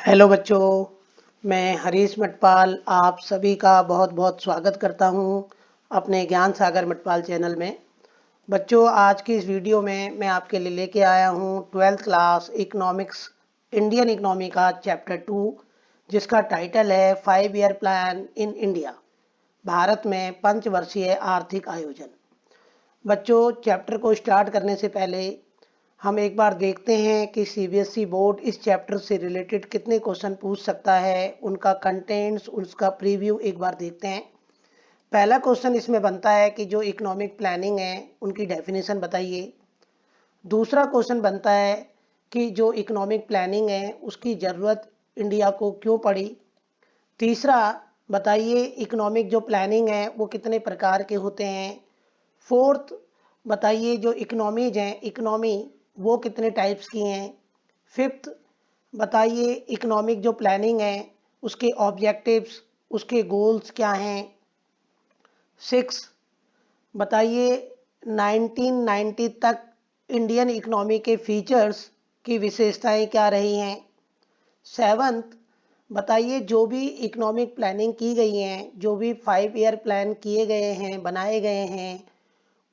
Hello बच्चों, मैं हरीश मटपाल आप सभी का बहुत बहुत स्वागत करता हूं अपने ज्ञान सागर मटपाल चैनल में। बच्चों, आज की इस वीडियो में मैं आपके लिए लेके आया हूं 12th class economics Indian economy का चैप्टर 2, जिसका टाइटल है 5 year plan in India, Bharat में पंचवर्षीय आर्थिक आयोजन। बच्चों, चैप्टर को स्टार्ट करने से पहले हम एक बार देखते हैं कि सीबीएसई बोर्ड इस चैप्टर से रिलेटेड कितने क्वेश्चन पूछ सकता है, उनका कंटेंट्स, उसका प्रीव्यू एक बार देखते हैं। पहला क्वेश्चन इसमें बनता है कि जो इकोनॉमिक प्लानिंग है उनकी डेफिनेशन बताइए। दूसरा क्वेश्चन बनता है कि जो इकोनॉमिक प्लानिंग है उसकी ज़रूरत इंडिया को क्यों पड़ी। तीसरा, बताइए इकोनॉमिक जो प्लानिंग है वो कितने प्रकार के होते हैं। फोर्थ, बताइए जो इकोनॉमीज हैं इकोनॉमी वो कितने टाइप्स की हैं। फिफ्थ, बताइए इकोनॉमिक जो प्लानिंग है उसके ऑब्जेक्टिव्स, उसके गोल्स क्या हैं। सिक्स, बताइए 1990 तक इंडियन इकोनॉमी के फीचर्स की विशेषताएं क्या रही हैं। सेवन्थ, बताइए जो भी इकोनॉमिक प्लानिंग की गई हैं, जो भी 5 ईयर प्लान किए गए हैं, बनाए गए हैं,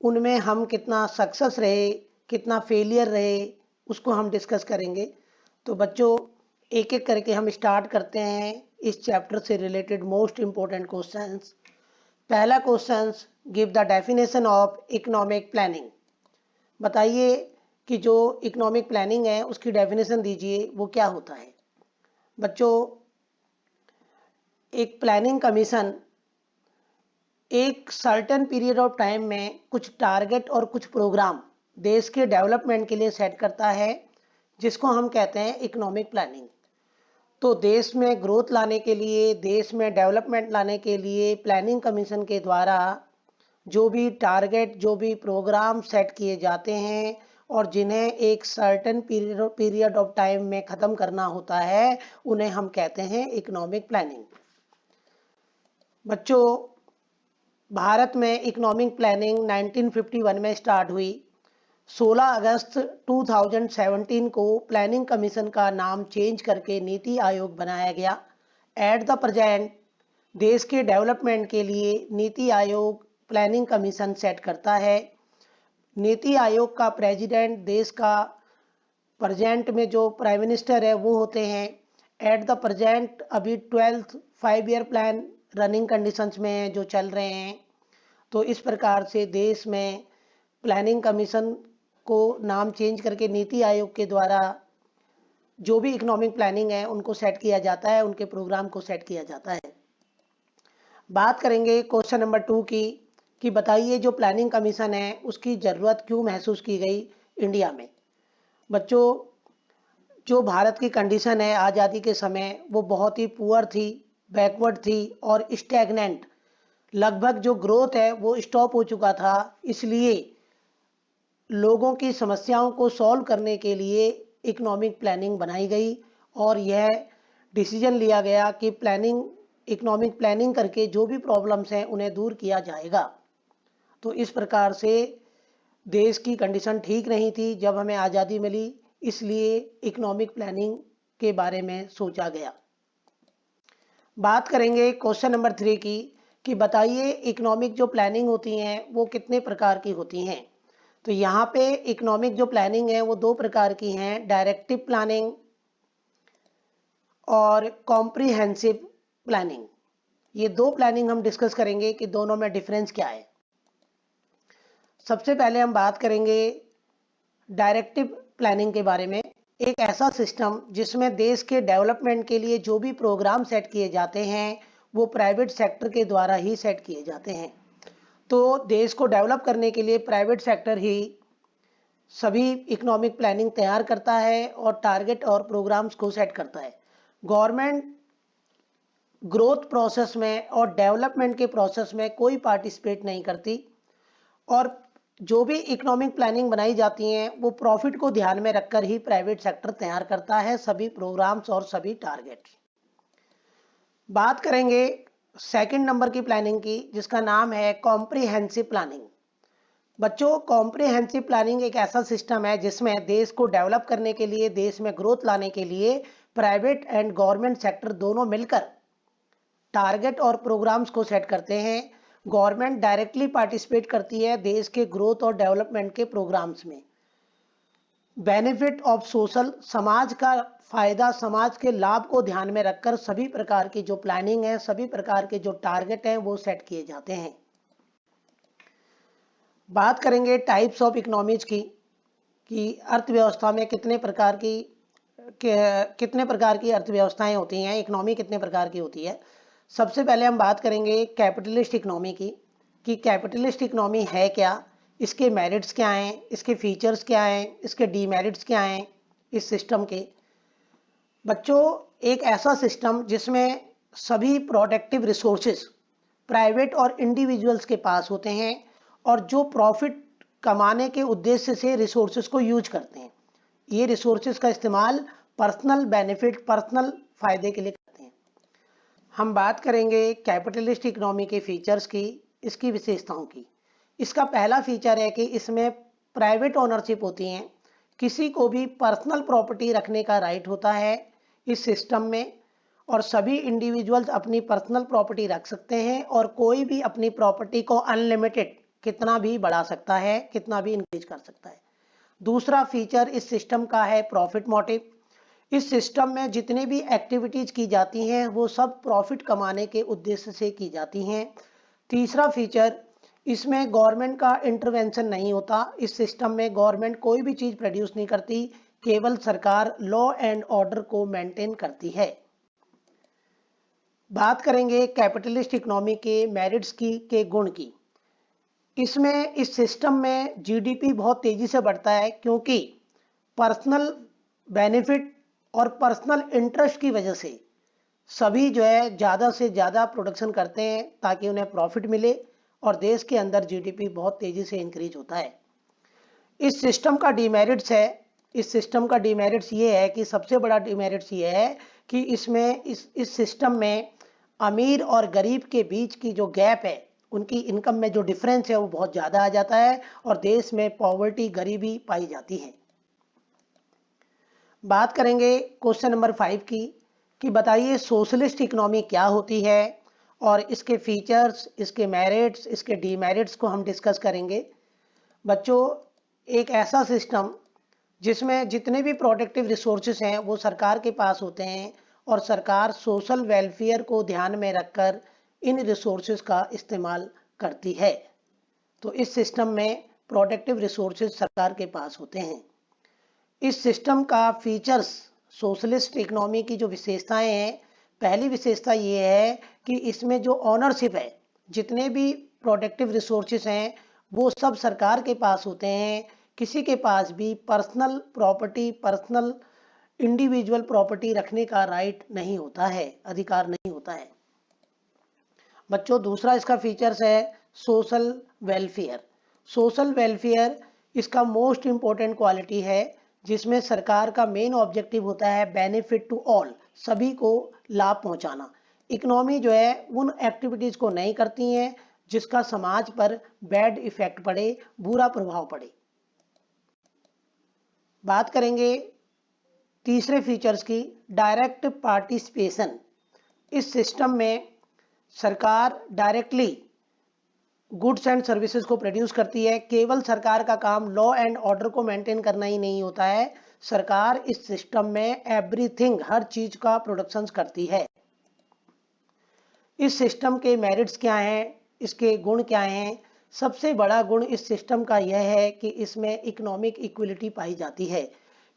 उनमें हम कितना सक्सेस रहे, कितना फेलियर रहे, उसको हम डिस्कस करेंगे। तो बच्चों, एक एक करके हम स्टार्ट करते हैं इस चैप्टर से रिलेटेड मोस्ट इंपॉर्टेंट क्वेश्चंस। पहला questions, give the definition of economic planning. बताइए कि जो इकोनॉमिक प्लानिंग है उसकी डेफिनेशन दीजिए, वो क्या होता है। बच्चों, एक प्लानिंग कमीशन एक सर्टेन पीरियड ऑफ टाइम में कुछ टारगेट और कुछ प्रोग्राम देश के डेवलपमेंट के लिए सेट करता है, जिसको हम कहते हैं इकोनॉमिक प्लानिंग। तो देश में ग्रोथ लाने के लिए, देश में डेवलपमेंट लाने के लिए प्लानिंग कमीशन के द्वारा जो भी टारगेट, जो भी प्रोग्राम सेट किए जाते हैं और जिन्हें एक सर्टेन पीरियड ऑफ टाइम में ख़त्म करना होता है, उन्हें हम कहते हैं इकोनॉमिक प्लानिंग। बच्चों, भारत में इकोनॉमिक प्लानिंग 1951 में स्टार्ट हुई। 16 अगस्त 2017 को प्लानिंग कमीशन का नाम चेंज करके नीति आयोग बनाया गया। एट द प्रेजेंट देश के डेवलपमेंट के लिए NITI Aayog planning commission set करता है। नीति आयोग का प्रेसिडेंट देश का प्रेजेंट में जो प्राइम मिनिस्टर है वो होते हैं। एट द प्रेजेंट अभी 12th 5 year plan running conditions में हैं, जो चल रहे हैं। तो इस प्रकार से देश में प्लानिंग कमीशन को नाम चेंज करके नीति आयोग के द्वारा जो भी इकोनॉमिक प्लानिंग है उनको सेट किया जाता है, उनके प्रोग्राम को सेट किया जाता है। बात करेंगे क्वेश्चन नंबर 2 की कि बताइए जो प्लानिंग कमीशन है उसकी ज़रूरत क्यों महसूस की गई इंडिया में। बच्चों, जो भारत की कंडीशन है आज़ादी के समय वो बहुत ही पुअर थी, बैकवर्ड थी और स्टैग्नेंट, लगभग जो ग्रोथ है वो स्टॉप हो चुका था। इसलिए लोगों की समस्याओं को सॉल्व करने के लिए इकोनॉमिक प्लानिंग बनाई गई और यह डिसीजन लिया गया कि इकोनॉमिक प्लानिंग करके जो भी प्रॉब्लम्स हैं उन्हें दूर किया जाएगा। तो इस प्रकार से देश की कंडीशन ठीक नहीं थी जब हमें आज़ादी मिली, इसलिए इकोनॉमिक प्लानिंग के बारे में सोचा गया। बात करेंगे क्वेश्चन नंबर 3 की कि बताइए इकोनॉमिक जो प्लानिंग होती हैं वो कितने प्रकार की होती हैं। तो यहाँ पे इकोनॉमिक जो प्लानिंग है वो 2 प्रकार की हैं, डायरेक्टिव प्लानिंग और कॉम्प्रिहेंसिव प्लानिंग। ये 2 प्लानिंग हम डिस्कस करेंगे कि दोनों में डिफरेंस क्या है। सबसे पहले हम बात करेंगे डायरेक्टिव प्लानिंग के बारे में। एक ऐसा सिस्टम जिसमें देश के डेवलपमेंट के लिए जो भी प्रोग्राम सेट किए जाते हैं वो प्राइवेट सेक्टर के द्वारा ही सेट किए जाते हैं। तो देश को डेवलप करने के लिए प्राइवेट सेक्टर ही सभी इकोनॉमिक प्लानिंग तैयार करता है और टारगेट और प्रोग्राम्स को सेट करता है। गवर्नमेंट ग्रोथ प्रोसेस में और डेवलपमेंट के प्रोसेस में कोई पार्टिसिपेट नहीं करती और जो भी इकोनॉमिक प्लानिंग बनाई जाती हैं वो प्रॉफिट को ध्यान में रखकर ही प्राइवेट सेक्टर तैयार करता है सभी प्रोग्राम्स और सभी टारगेट्स। बात करेंगे सेकंड नंबर की प्लानिंग की, जिसका नाम है कॉम्प्रिहेंसिव प्लानिंग। बच्चों, कॉम्प्रिहेंसिव प्लानिंग एक ऐसा सिस्टम है जिसमें देश को डेवलप करने के लिए, देश में ग्रोथ लाने के लिए प्राइवेट एंड गवर्नमेंट सेक्टर दोनों मिलकर टारगेट और प्रोग्राम्स को सेट करते हैं। गवर्नमेंट डायरेक्टली पार्टिसिपेट करती है देश के ग्रोथ और डेवलपमेंट के प्रोग्राम्स में। बेनिफिट ऑफ सोशल, समाज का फायदा, समाज के लाभ को ध्यान में रखकर सभी प्रकार की जो प्लानिंग है, सभी प्रकार के जो टारगेट हैं वो सेट किए जाते हैं। बात करेंगे टाइप्स ऑफ इकोनॉमीज की कि अर्थव्यवस्था में कितने प्रकार की अर्थव्यवस्थाएं होती हैं, इकोनॉमी कितने प्रकार की होती है। सबसे पहले हम बात करेंगे कैपिटलिस्ट इकोनॉमी की कि कैपिटलिस्ट इकोनॉमी है क्या, इसके मेरिट्स क्या हैं, इसके फीचर्स क्या हैं, इसके डीमेरिट्स क्या हैं इस सिस्टम के। बच्चों, एक ऐसा सिस्टम जिसमें सभी प्रोडक्टिव रिसोर्सेज प्राइवेट और इंडिविजुअल्स के पास होते हैं और जो प्रॉफिट कमाने के उद्देश्य से रिसोर्सेज को यूज करते हैं। ये रिसोर्सेज का इस्तेमाल पर्सनल बेनिफिट, पर्सनल फायदे के लिए करते हैं। हम बात करेंगे कैपिटलिस्ट इकोनॉमी के फीचर्स की, इसकी विशेषताओं की। इसका पहला फीचर है कि इसमें प्राइवेट ओनरशिप होती है, किसी को भी पर्सनल प्रॉपर्टी रखने का राइट होता है इस सिस्टम में, और सभी इंडिविजुअल्स अपनी पर्सनल प्रॉपर्टी रख सकते हैं और कोई भी अपनी प्रॉपर्टी को अनलिमिटेड कितना भी बढ़ा सकता है, कितना भी इंक्रीज कर सकता है। दूसरा फीचर इस सिस्टम का है प्रॉफिट मोटिव। इस सिस्टम में जितनी भी एक्टिविटीज की जाती हैं वो सब प्रॉफिट कमाने के उद्देश्य से की जाती हैं। तीसरा फीचर, इसमें गवर्नमेंट का इंटरवेंशन नहीं होता। इस सिस्टम में गवर्नमेंट कोई भी चीज प्रोड्यूस नहीं करती, केवल सरकार लॉ एंड ऑर्डर को मेंटेन करती है। बात करेंगे कैपिटलिस्ट इकोनॉमी के मेरिट्स की, के गुण की। इसमें इस सिस्टम में जीडीपी बहुत तेजी से बढ़ता है क्योंकि पर्सनल बेनिफिट और पर्सनल इंटरेस्ट की वजह से सभी जो है ज़्यादा से ज़्यादा प्रोडक्शन करते हैं ताकि उन्हें प्रॉफिट मिले और देश के अंदर जीडीपी बहुत तेजी से इंक्रीज होता है। इस सिस्टम का डीमेरिट्स है, इस सिस्टम का डीमेरिट्स ये है कि सबसे बड़ा डीमेरिट्स ये है कि इसमें इस सिस्टम में अमीर और गरीब के बीच की जो गैप है, उनकी इनकम में जो डिफरेंस है वो बहुत ज़्यादा आ जाता है और देश में पॉवर्टी, गरीबी पाई जाती है। बात करेंगे क्वेश्चन नंबर 5 की कि बताइए सोशलिस्ट इकोनॉमी क्या होती है, और इसके फीचर्स, इसके मेरिट्स, इसके डीमेरिट्स को हम डिस्कस करेंगे। बच्चों, एक ऐसा सिस्टम जिसमें जितने भी प्रोडक्टिव रिसोर्सेज हैं वो सरकार के पास होते हैं और सरकार सोशल वेलफेयर को ध्यान में रखकर इन रिसोर्सेज का इस्तेमाल करती है। तो इस सिस्टम में प्रोडक्टिव रिसोर्सेज सरकार के पास होते हैं। इस सिस्टम का फीचर्स, सोशलिस्ट इकोनॉमी की जो विशेषताएं हैं, पहली विशेषता ये है कि इसमें जो ओनरशिप है, जितने भी प्रोडक्टिव रिसोर्सेज हैं वो सब सरकार के पास होते हैं। किसी के पास भी personal property, personal individual property रखने का राइट नहीं होता है, अधिकार नहीं होता है। बच्चों, दूसरा इसका फीचर्स है सोशल वेलफेयर। सोशल वेलफेयर इसका मोस्ट इंपॉर्टेंट क्वालिटी है जिसमें सरकार का मेन ऑब्जेक्टिव होता है बेनिफिट टू ऑल, सभी को लाभ पहुंचाना। इकोनॉमी जो है उन एक्टिविटीज को नहीं करती है जिसका समाज पर बैड इफेक्ट पड़े, बुरा प्रभाव पड़े। बात करेंगे तीसरे फीचर्स की, डायरेक्ट पार्टिसिपेशन। इस सिस्टम में सरकार डायरेक्टली गुड्स एंड सर्विसेज को प्रोड्यूस करती है। केवल सरकार का काम लॉ एंड ऑर्डर को मेंटेन करना ही नहीं होता है, सरकार इस सिस्टम में एवरीथिंग, हर चीज का प्रोडक्शन करती है। इस सिस्टम के मेरिट्स क्या हैं, इसके गुण क्या हैं? सबसे बड़ा गुण इस सिस्टम का यह है कि इसमें इकोनॉमिक इक्वलिटी पाई जाती है।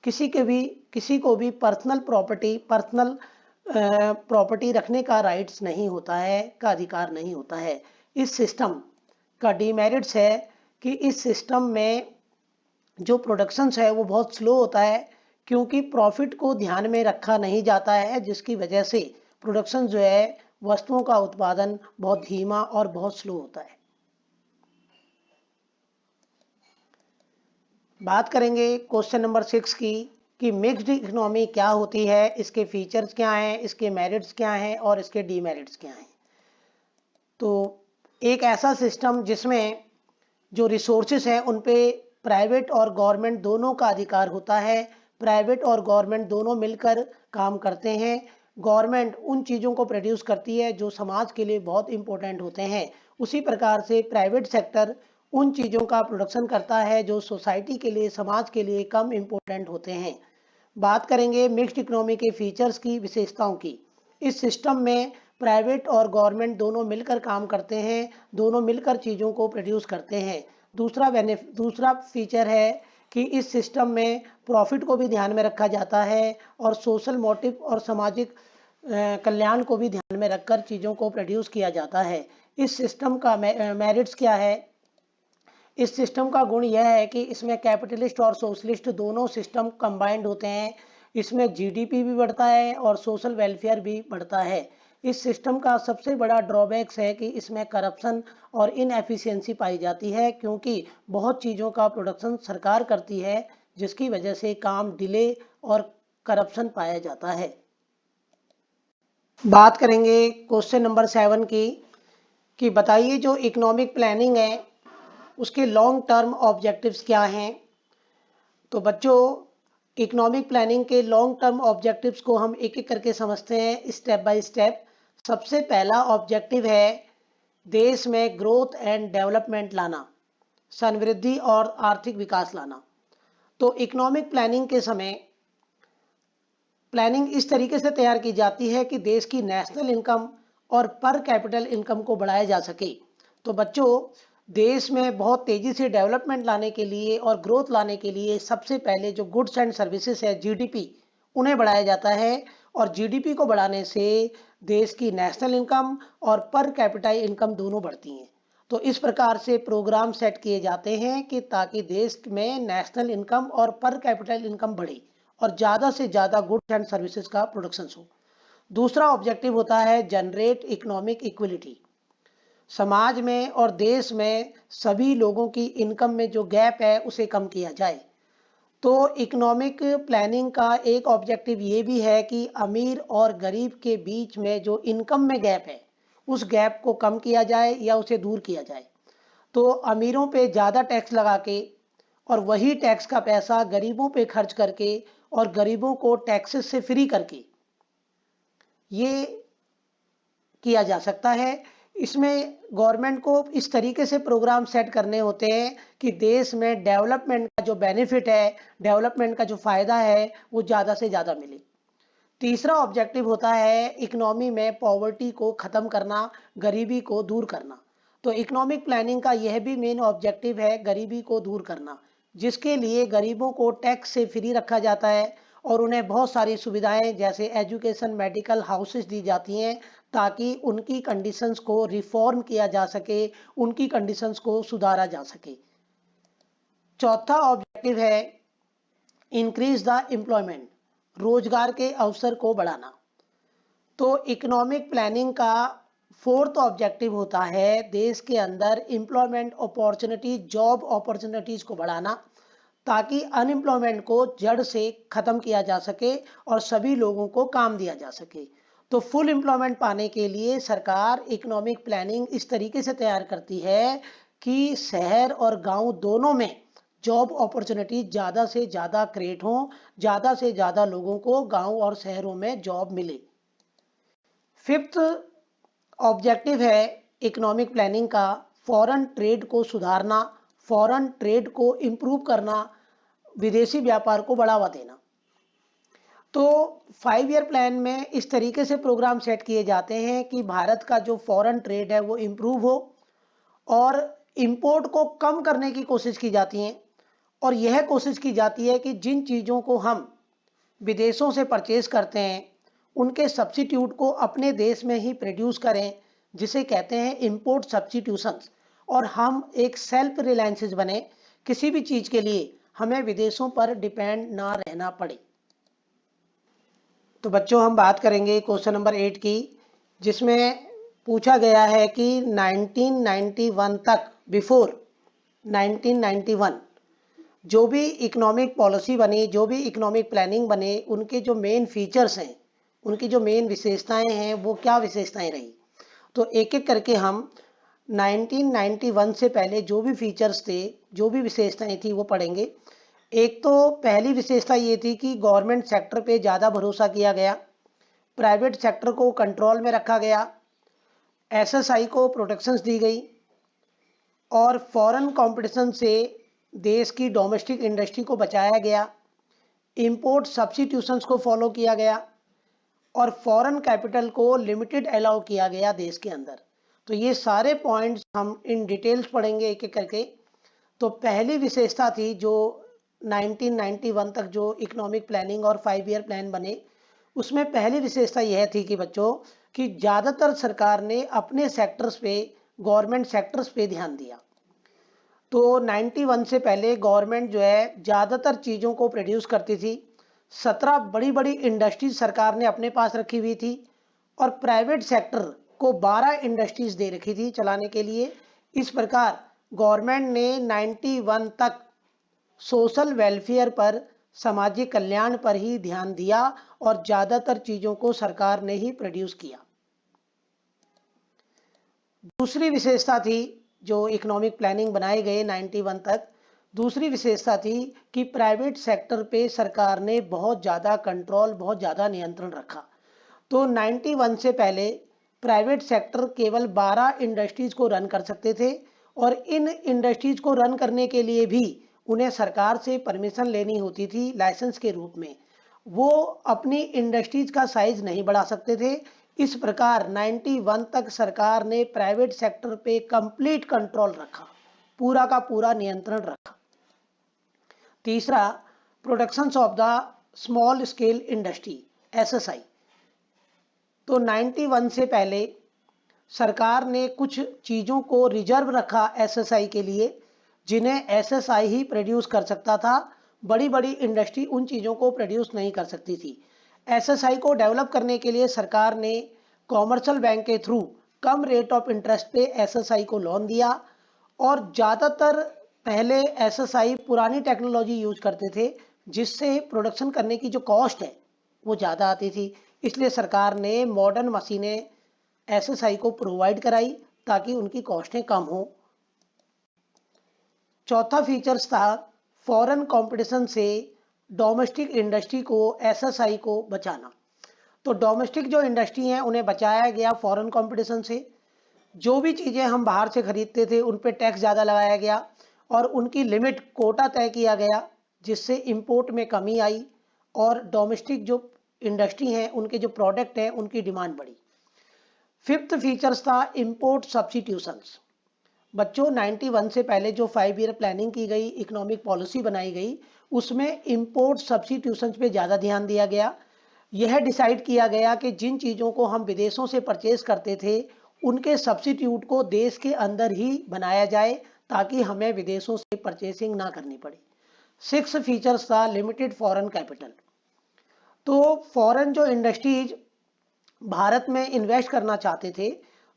किसी को भी पर्सनल प्रॉपर्टी रखने का राइट्स नहीं होता है, का अधिकार नहीं होता है। इस सिस्टम का डीमेरिट्स है कि इस सिस्टम में जो प्रोडक्शंस है वो बहुत स्लो होता है क्योंकि प्रॉफिट को ध्यान में रखा नहीं जाता है, जिसकी वजह से प्रोडक्शन जो है, वस्तुओं का उत्पादन बहुत धीमा और बहुत स्लो होता है। बात करेंगे क्वेश्चन नंबर 6 की कि मिक्स्ड इकोनॉमी क्या होती है, इसके फीचर्स क्या हैं, इसके मेरिट्स क्या हैं और इसके डीमेरिट्स क्या हैं। तो एक ऐसा सिस्टम जिसमें जो रिसोर्सेज हैं उन पे प्राइवेट और गवर्नमेंट दोनों का अधिकार होता है। प्राइवेट और गवर्नमेंट दोनों मिलकर काम करते हैं। गवर्नमेंट उन चीज़ों को प्रोड्यूस करती है जो समाज के लिए बहुत इंपॉर्टेंट होते हैं। उसी प्रकार से प्राइवेट सेक्टर उन चीज़ों का प्रोडक्शन करता है जो सोसाइटी के लिए, समाज के लिए कम इम्पोर्टेंट होते हैं। बात करेंगे मिक्स्ड इकोनॉमी के फीचर्स की, विशेषताओं की। इस सिस्टम में प्राइवेट और गवर्नमेंट दोनों मिलकर काम करते हैं, दोनों मिलकर चीज़ों को प्रोड्यूस करते हैं। दूसरा फीचर है कि इस सिस्टम में प्रॉफिट को भी ध्यान में रखा जाता है और सोशल मोटिव और सामाजिक कल्याण को भी ध्यान में रखकर चीज़ों को प्रोड्यूस किया जाता है। इस सिस्टम का मेरिट्स क्या है? इस सिस्टम का गुण यह है कि इसमें कैपिटलिस्ट और सोशलिस्ट दोनों सिस्टम कंबाइंड होते हैं। इसमें जीडीपी भी बढ़ता है और सोशल वेलफेयर भी बढ़ता है। इस सिस्टम का सबसे बड़ा ड्रॉबैक्स है कि इसमें करप्शन और इनएफिशिएंसी पाई जाती है, क्योंकि बहुत चीज़ों का प्रोडक्शन सरकार करती है, जिसकी वजह से काम डिले और करप्शन पाया जाता है। बात करेंगे क्वेश्चन नंबर 7 की, कि बताइए जो इकोनॉमिक प्लानिंग है उसके लॉन्ग टर्म ऑब्जेक्टिव्स क्या हैं। तो बच्चों, इकोनॉमिक प्लानिंग के लॉन्ग टर्म ऑब्जेक्टिव्स को हम एक एक करके समझते हैं स्टेप बाय स्टेप। सबसे पहला ऑब्जेक्टिव है देश में ग्रोथ एंड डेवलपमेंट लाना, समृद्धि और आर्थिक विकास लाना। तो इकोनॉमिक प्लानिंग के समय प्लानिंग इस तरीके से तैयार की जाती है कि देश की नेशनल इनकम और पर कैपिटल इनकम को बढ़ाया जा सके। तो बच्चों, देश में बहुत तेजी से डेवलपमेंट लाने के लिए और ग्रोथ लाने के लिए सबसे पहले जो गुड्स एंड सर्विसेज है, जीडीपी, उन्हें बढ़ाया जाता है। और जीडीपी को बढ़ाने से देश की नेशनल इनकम और पर कैपिटा इनकम दोनों बढ़ती हैं। तो इस प्रकार से प्रोग्राम सेट किए जाते हैं कि ताकि देश में नेशनल इनकम और पर कैपिटल इनकम बढ़े और ज़्यादा से ज़्यादा गुड्स एंड सर्विसेज का प्रोडक्शन हो। दूसरा ऑब्जेक्टिव होता है जनरेट इकोनॉमिक इक्वलिटी। समाज में और देश में सभी लोगों की इनकम में जो गैप है उसे कम किया जाए। तो इकोनॉमिक प्लानिंग का एक ऑब्जेक्टिव ये भी है कि अमीर और गरीब के बीच में जो इनकम में गैप है उस गैप को कम किया जाए या उसे दूर किया जाए। तो अमीरों पे ज़्यादा टैक्स लगा के और वही टैक्स का पैसा गरीबों पे खर्च करके और गरीबों को टैक्सेस से फ्री करके ये किया जा सकता है। इसमें गवर्नमेंट को इस तरीके से प्रोग्राम सेट करने होते हैं कि देश में डेवलपमेंट का जो बेनिफिट है, डेवलपमेंट का जो फायदा है, वो ज़्यादा से ज़्यादा मिले। तीसरा ऑब्जेक्टिव होता है इकोनॉमी में पॉवर्टी को ख़त्म करना, गरीबी को दूर करना। तो इकोनॉमिक प्लानिंग का यह भी मेन ऑब्जेक्टिव है गरीबी को दूर करना, जिसके लिए गरीबों को टैक्स से फ्री रखा जाता है और उन्हें बहुत सारी सुविधाएं जैसे एजुकेशन, मेडिकल, हाउसेस दी जाती हैं, ताकि उनकी कंडीशंस को रिफॉर्म किया जा सके, उनकी कंडीशंस को सुधारा जा सके। चौथा ऑब्जेक्टिव है इंक्रीज द एम्प्लॉयमेंट, रोजगार के अवसर को बढ़ाना। तो इकोनॉमिक प्लानिंग का फोर्थ ऑब्जेक्टिव होता है देश के अंदर एम्प्लॉयमेंट अपॉर्चुनिटी, जॉब अपॉर्चुनिटीज को बढ़ाना, ताकि अनएम्प्लॉयमेंट को जड़ से खत्म किया जा सके और सभी लोगों को काम दिया जा सके। तो फुल एम्प्लॉयमेंट पाने के लिए सरकार इकोनॉमिक प्लानिंग इस तरीके से तैयार करती है कि शहर और गांव दोनों में जॉब अपॉर्चुनिटी ज़्यादा से ज़्यादा क्रिएट हो, ज़्यादा से ज़्यादा लोगों को गांव और शहरों में जॉब मिले। फिफ्थ ऑब्जेक्टिव है इकोनॉमिक प्लानिंग का फॉरेन ट्रेड को सुधारना, फॉरेन ट्रेड को इम्प्रूव करना, विदेशी व्यापार को बढ़ावा देना। तो 5 ईयर प्लान में इस तरीके से प्रोग्राम सेट किए जाते हैं कि भारत का जो फॉरेन ट्रेड है वो इम्प्रूव हो और इंपोर्ट को कम करने की कोशिश की जाती है। और यह कोशिश की जाती है कि जिन चीज़ों को हम विदेशों से परचेज करते हैं उनके सब्स्टिट्यूट को अपने देश में ही प्रोड्यूस करें, जिसे कहते हैं इंपोर्ट सब्स्टिट्यूशंस, और हम एक सेल्फ रिलायंसेस बने, किसी भी चीज़ के लिए हमें विदेशों पर डिपेंड ना रहना पड़े। तो बच्चों, हम बात करेंगे क्वेश्चन नंबर 8 की, जिसमें पूछा गया है कि 1991 तक, बिफोर 1991 जो भी इकोनॉमिक पॉलिसी बनी, जो भी इकोनॉमिक प्लानिंग बने, उनके जो मेन फीचर्स हैं, उनकी जो मेन विशेषताएं हैं, वो क्या विशेषताएं रही। तो एक एक करके हम 1991 से पहले जो भी फीचर्स थे, जो भी विशेषताएं थी, वो पढ़ेंगे। एक तो पहली विशेषता ये थी कि गवर्नमेंट सेक्टर पे ज़्यादा भरोसा किया गया, प्राइवेट सेक्टर को कंट्रोल में रखा गया, एसएसआई को प्रोटेक्शंस दी गई और फॉरेन कंपटीशन से देश की डोमेस्टिक इंडस्ट्री को बचाया गया, इंपोर्ट सब्स्टिट्यूशंस को फॉलो किया गया और फॉरेन कैपिटल को लिमिटेड अलाउ किया गया देश के अंदर। तो ये सारे पॉइंट्स हम इन डिटेल्स पढ़ेंगे एक एक करके। तो पहली विशेषता थी जो 1991 तक जो इकोनॉमिक प्लानिंग और 5 ईयर प्लान बने, उसमें पहली विशेषता यह थी कि बच्चों कि ज़्यादातर सरकार ने अपने सेक्टर्स पे, गवर्नमेंट सेक्टर्स पे ध्यान दिया। तो 91 से पहले गवर्नमेंट जो है ज़्यादातर चीज़ों को प्रोड्यूस करती थी। 17 बड़ी बड़ी इंडस्ट्रीज सरकार ने अपने पास रखी हुई थी और प्राइवेट सेक्टर को 12 इंडस्ट्रीज दे रखी थी चलाने के लिए। इस प्रकार गवर्नमेंट ने 91 तक सोशल वेलफेयर पर, सामाजिक कल्याण पर ही ध्यान दिया और ज़्यादातर चीज़ों को सरकार ने ही प्रोड्यूस किया। दूसरी विशेषता थी जो इकोनॉमिक प्लानिंग बनाए गए 91 तक, दूसरी विशेषता थी कि प्राइवेट सेक्टर पे सरकार ने बहुत ज़्यादा कंट्रोल, बहुत ज़्यादा नियंत्रण रखा। तो 91 से पहले प्राइवेट सेक्टर केवल 12 इंडस्ट्रीज को रन कर सकते थे और इन इंडस्ट्रीज को रन करने के लिए भी उन्हें सरकार से परमिशन लेनी होती थी लाइसेंस के रूप में। वो अपनी इंडस्ट्रीज का साइज नहीं बढ़ा सकते थे। इस प्रकार 91 तक सरकार ने प्राइवेट सेक्टर पे कंप्लीट कंट्रोल रखा, पूरा का पूरा नियंत्रण रखा। तीसरा, productions of the small scale industry, SSI. तो 91 से पहले सरकार ने कुछ चीज़ों को रिजर्व रखा एसएसआई के लिए, जिन्हें एसएसआई ही प्रोड्यूस कर सकता था। बड़ी बड़ी इंडस्ट्री उन चीज़ों को प्रोड्यूस नहीं कर सकती थी। एसएसआई को डेवलप करने के लिए सरकार ने कॉमर्शियल बैंक के through come rate of interest पे एसएसआई को लोन दिया और ज़्यादातर पहले एसएसआई पुरानी टेक्नोलॉजी यूज करते थे, जिससे प्रोडक्शन करने की जो कॉस्ट है वो ज़्यादा आती थी। इसलिए सरकार ने मॉडर्न मशीनें एसएसआई को प्रोवाइड कराई ताकि उनकी कॉस्टें कम हो। चौथा फीचर्स था फॉरेन कंपटीशन से डोमेस्टिक इंडस्ट्री को, एसएसआई को बचाना। तो डोमेस्टिक जो इंडस्ट्री हैं उन्हें बचाया गया फॉरेन कंपटीशन से। जो भी चीज़ें हम बाहर से खरीदते थे उन पे टैक्स ज़्यादा लगाया गया और उनकी लिमिट, कोटा तय किया गया, जिससे इंपोर्ट में कमी आई और डोमेस्टिक जो इंडस्ट्री हैं उनके जो प्रोडक्ट हैं उनकी डिमांड बढ़ी। फिफ्थ फीचर्स था इंपोर्ट सब्स्टिट्यूशंस। बच्चों 91 से पहले जो 5 ईयर प्लानिंग की गई, इकोनॉमिक पॉलिसी बनाई गई, उसमें इंपोर्ट सब्स्टिट्यूशंस पे ज़्यादा ध्यान दिया गया। यह डिसाइड किया गया कि जिन चीज़ों को हम विदेशों से परचेज करते थे उनके सब्स्टिट्यूट को देश के अंदर ही बनाया जाए ताकि हमें विदेशों से परचेसिंग ना करनी पड़े। सिक्स फीचर्स था लिमिटेड फॉरेन कैपिटल। तो फॉरेन जो इंडस्ट्रीज भारत में इन्वेस्ट करना चाहते थे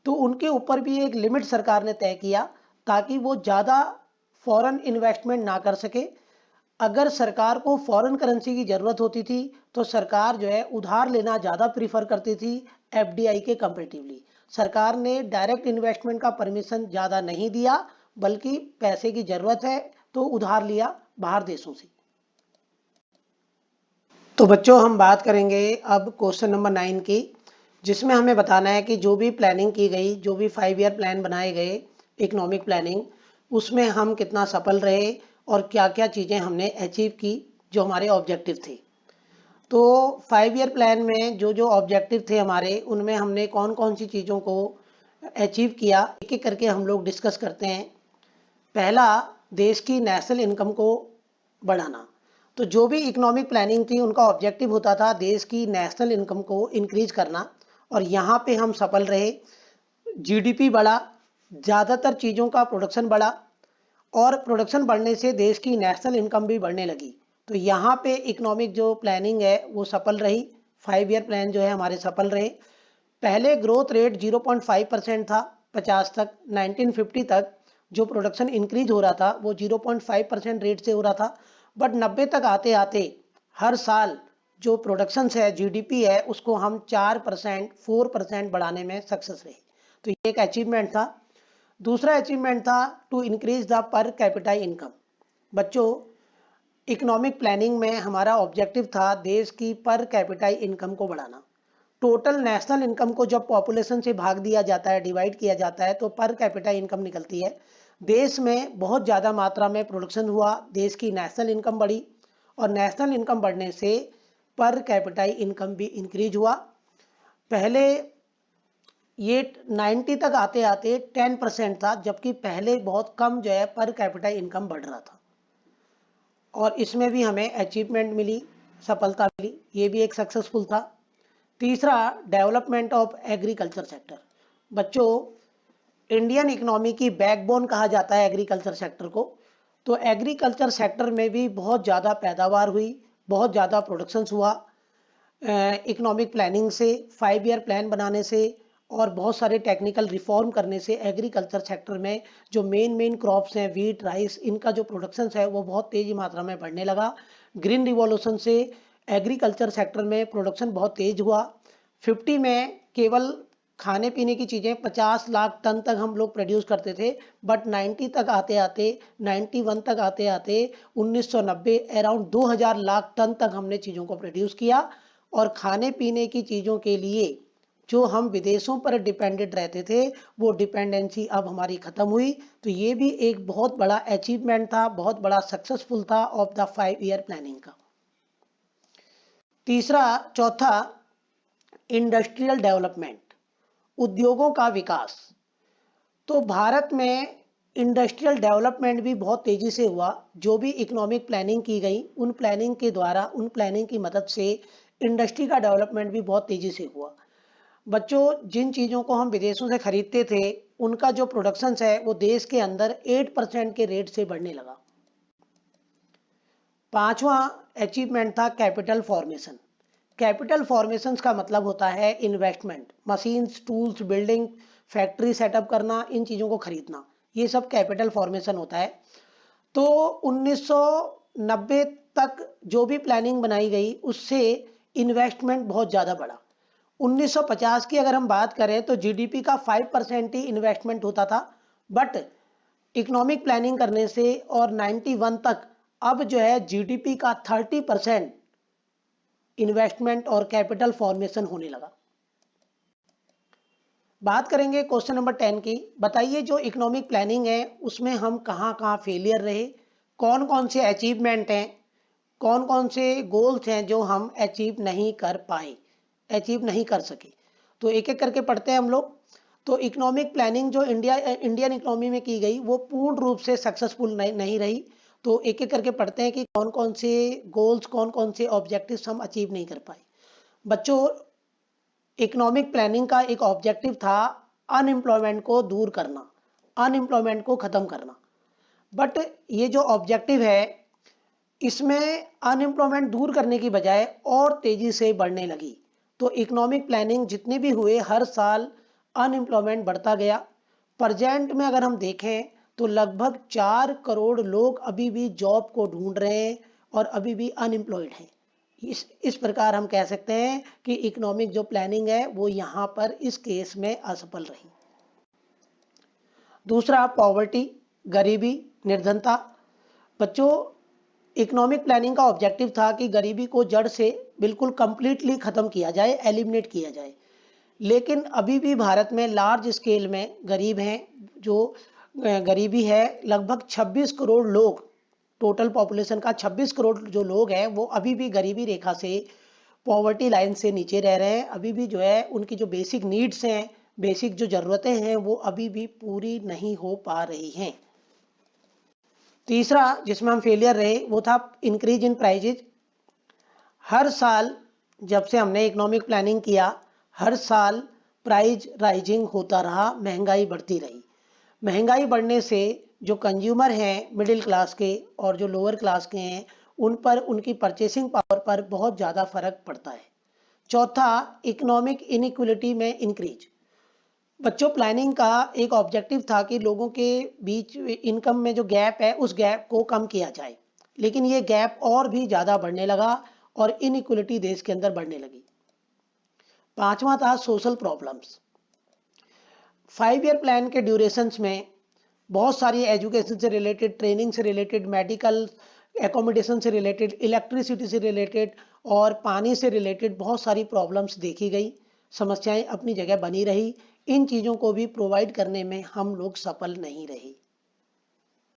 तो उनके ऊपर भी एक लिमिट सरकार ने तय किया ताकि वो ज़्यादा फॉरेन इन्वेस्टमेंट ना कर सके। अगर सरकार को फॉरेन करेंसी की ज़रूरत होती थी तो सरकार जो है उधार लेना ज़्यादा प्रीफर करती थी एफडीआई के कंपेरेटिवली। सरकार ने डायरेक्ट इन्वेस्टमेंट का परमिशन ज़्यादा नहीं दिया, बल्कि पैसे की ज़रूरत है तो उधार लिया बाहर देशों से। तो बच्चों हम बात करेंगे अब क्वेश्चन नंबर 9 की, जिसमें हमें बताना है कि जो भी प्लानिंग की गई, जो भी 5 ईयर प्लान बनाए गए इकोनॉमिक प्लानिंग, उसमें हम कितना सफल रहे और क्या क्या चीज़ें हमने अचीव की जो हमारे ऑब्जेक्टिव थे। तो 5 ईयर प्लान में जो जो ऑब्जेक्टिव थे हमारे, उनमें हमने कौन कौन सी चीज़ों को अचीव किया, एक एक करके हम लोग डिस्कस करते हैं। पहला, देश की नेशनल इनकम को बढ़ाना। तो जो भी इकोनॉमिक प्लानिंग थी उनका ऑब्जेक्टिव होता था देश की नेशनल इनकम को इंक्रीज करना और यहाँ पे हम सफल रहे। जीडीपी बढ़ा, ज़्यादातर चीज़ों का प्रोडक्शन बढ़ा और प्रोडक्शन बढ़ने से देश की नेशनल इनकम भी बढ़ने लगी। तो यहाँ पे इकोनॉमिक जो प्लानिंग है वो सफल रही। 5 ईयर प्लान जो है हमारे सफल रहे। पहले ग्रोथ रेट 0.5% था 50 तक। 1950 तक जो प्रोडक्शन इंक्रीज हो रहा था वो 0.5% रेट से हो रहा था, बट 90 तक आते आते हर साल जो प्रोडक्शन है, जीडीपी है, उसको हम 4%, 4% बढ़ाने में सक्सेस रहे। तो ये एक अचीवमेंट था। दूसरा अचीवमेंट था to increase the per capita income. बच्चों इकोनॉमिक प्लानिंग में हमारा ऑब्जेक्टिव था देश की पर कैपिटा इनकम को बढ़ाना। टोटल नेशनल इनकम को जब पॉपुलेशन से भाग दिया जाता है, डिवाइड किया जाता है, तो पर कैपिटा इनकम निकलती है। देश में बहुत ज़्यादा मात्रा में प्रोडक्शन हुआ, देश की नेशनल इनकम बढ़ी और नेशनल इनकम बढ़ने से पर कैपिटा इनकम भी इंक्रीज हुआ। पहले ये 90 तक आते आते 10% था, जबकि पहले बहुत कम जो है पर कैपिटा इनकम बढ़ रहा था और इसमें भी हमें अचीवमेंट मिली, सफलता मिली, ये भी एक सक्सेसफुल था। तीसरा, डेवलपमेंट ऑफ एग्रीकल्चर सेक्टर। बच्चों, इंडियन इकोनॉमी की बैकबोन कहा जाता है एग्रीकल्चर सेक्टर को। तो एग्रीकल्चर सेक्टर में भी बहुत ज़्यादा पैदावार हुई, बहुत ज़्यादा प्रोडक्शंस हुआ। इकोनॉमिक प्लानिंग से, 5 ईयर प्लान बनाने से और बहुत सारे टेक्निकल रिफॉर्म करने से एग्रीकल्चर सेक्टर में जो मेन क्रॉप्स हैं, वीट, राइस, इनका जो प्रोडक्शन है वो बहुत तेज़ी मात्रा में बढ़ने लगा। ग्रीन रिवॉल्यूशन से एग्रीकल्चर सेक्टर में प्रोडक्शन बहुत तेज हुआ। 50 में केवल खाने पीने की चीज़ें 50 लाख टन तक हम लोग प्रोड्यूस करते थे, बट 90 तक आते आते 91 तक आते आते 1990 अराउंड 2000 लाख टन तक हमने चीज़ों को प्रोड्यूस किया। और खाने पीने की चीज़ों के लिए जो हम विदेशों पर डिपेंडेंट रहते थे, वो डिपेंडेंसी अब हमारी ख़त्म हुई। तो ये भी एक बहुत बड़ा अचीवमेंट था, बहुत बड़ा सक्सेसफुल था ऑफ द 5 ईयर प्लानिंग का। तीसरा, चौथा, इंडस्ट्रियल डेवलपमेंट, उद्योगों का विकास। तो भारत में इंडस्ट्रियल डेवलपमेंट भी बहुत तेज़ी से हुआ। जो भी इकोनॉमिक प्लानिंग की गई, उन प्लानिंग के द्वारा, उन प्लानिंग की मदद से इंडस्ट्री का डेवलपमेंट भी बहुत तेज़ी से हुआ। बच्चों, जिन चीज़ों को हम विदेशों से खरीदते थे, उनका जो प्रोडक्शन है वो देश के अंदर 8% के रेट से बढ़ने लगा। पांचवा अचीवमेंट था कैपिटल फॉर्मेशन। कैपिटल फॉर्मेशन का मतलब होता है investment, machines, tools, building, factory setup करना, इन चीज़ों को खरीदना, ये सब कैपिटल फॉर्मेशन होता है। तो 1990 तक जो भी प्लानिंग बनाई गई उससे इन्वेस्टमेंट बहुत ज़्यादा बढ़ा। 1950 की अगर हम बात करें तो जीडीपी का 5% ही इन्वेस्टमेंट होता था, बट इकोनॉमिक प्लानिंग करने से और 91 तक अब जो है जीडीपी का 30% इन्वेस्टमेंट और कैपिटल फॉर्मेशन होने लगा। बात करेंगे क्वेश्चन नंबर 10 की। बताइए जो इकोनॉमिक प्लानिंग है उसमें हम कहाँ कहाँ फेलियर रहे, कौन कौन से अचीवमेंट हैं, कौन कौन से गोल्स हैं जो हम अचीव नहीं कर पाए, अचीव नहीं कर सके। तो एक एक करके पढ़ते हैं हम लोग। तो इकोनॉमिक प्लानिंग जो इंडियन इकोनॉमी में की गई वो पूर्ण रूप से सक्सेसफुल नहीं रही। तो एक एक करके पढ़ते हैं कि कौन कौन से गोल्स, कौन कौन से ऑब्जेक्टिव्स हम अचीव नहीं कर पाए। बच्चों, इकोनॉमिक प्लानिंग का एक ऑब्जेक्टिव था अनएम्प्लॉयमेंट को दूर करना, अनएम्प्लॉयमेंट को ख़त्म करना। बट ये जो ऑब्जेक्टिव है इसमें अनएम्प्लॉयमेंट दूर करने की बजाय और तेज़ी से बढ़ने लगी। तो इकोनॉमिक प्लानिंग जितने भी हुए, हर साल अनएम्प्लॉयमेंट बढ़ता गया। प्रेजेंट में अगर हम देखें तो लगभग 4 करोड़ लोग अभी भी जॉब को ढूंढ रहे हैं और अभी भी अनएम्प्लॉयड हैं। इस प्रकार हम कह सकते हैं कि इकोनॉमिक जो प्लानिंग है वो यहाँ पर इस केस में असफल रही। दूसरा, पॉवर्टी, गरीबी, निर्धनता। बच्चों, इकोनॉमिक प्लानिंग का ऑब्जेक्टिव था कि गरीबी को जड़ से बिल्कुल कंप्लीटली ख़त्म किया जाए, एलिमिनेट किया जाए। लेकिन अभी भी भारत में लार्ज स्केल में गरीब हैं। जो गरीबी है, लगभग 26 करोड़ लोग, टोटल पॉपुलेशन का 26 करोड़ जो लोग हैं वो अभी भी गरीबी रेखा से, पॉवर्टी लाइन से नीचे रह रहे हैं। अभी भी जो है उनकी जो बेसिक नीड्स हैं, बेसिक जो ज़रूरतें हैं वो अभी भी पूरी नहीं हो पा रही हैं। तीसरा जिसमें हम फेलियर रहे वो था इंक्रीज इन प्राइजेज। हर साल जब से हमने इकोनॉमिक प्लानिंग किया, हर साल प्राइस राइजिंग होता रहा, महंगाई बढ़ती रही। महंगाई बढ़ने से जो कंज्यूमर हैं मिडिल क्लास के और जो लोअर क्लास के हैं, उन पर, उनकी परचेसिंग पावर पर बहुत ज़्यादा फर्क पड़ता है। चौथा, इकोनॉमिक इनइक्वलिटी में इंक्रीज। बच्चों, प्लानिंग का एक ऑब्जेक्टिव था कि लोगों के बीच इनकम में जो गैप है उस गैप को कम किया जाए, लेकिन ये गैप और भी ज़्यादा बढ़ने लगा और इनइक्वलिटी देश के अंदर बढ़ने लगी। पांचवा था सोशल प्रॉब्लम्स। 5 ईयर प्लान के ड्यूरेशंस में बहुत सारी एजुकेशन से रिलेटेड, ट्रेनिंग से रिलेटेड, मेडिकल एकोमोडेशन से रिलेटेड, इलेक्ट्रिसिटी से रिलेटेड और पानी से रिलेटेड बहुत सारी प्रॉब्लम्स देखी गई, समस्याएं अपनी जगह बनी रही। इन चीज़ों को भी प्रोवाइड करने में हम लोग सफल नहीं रहे।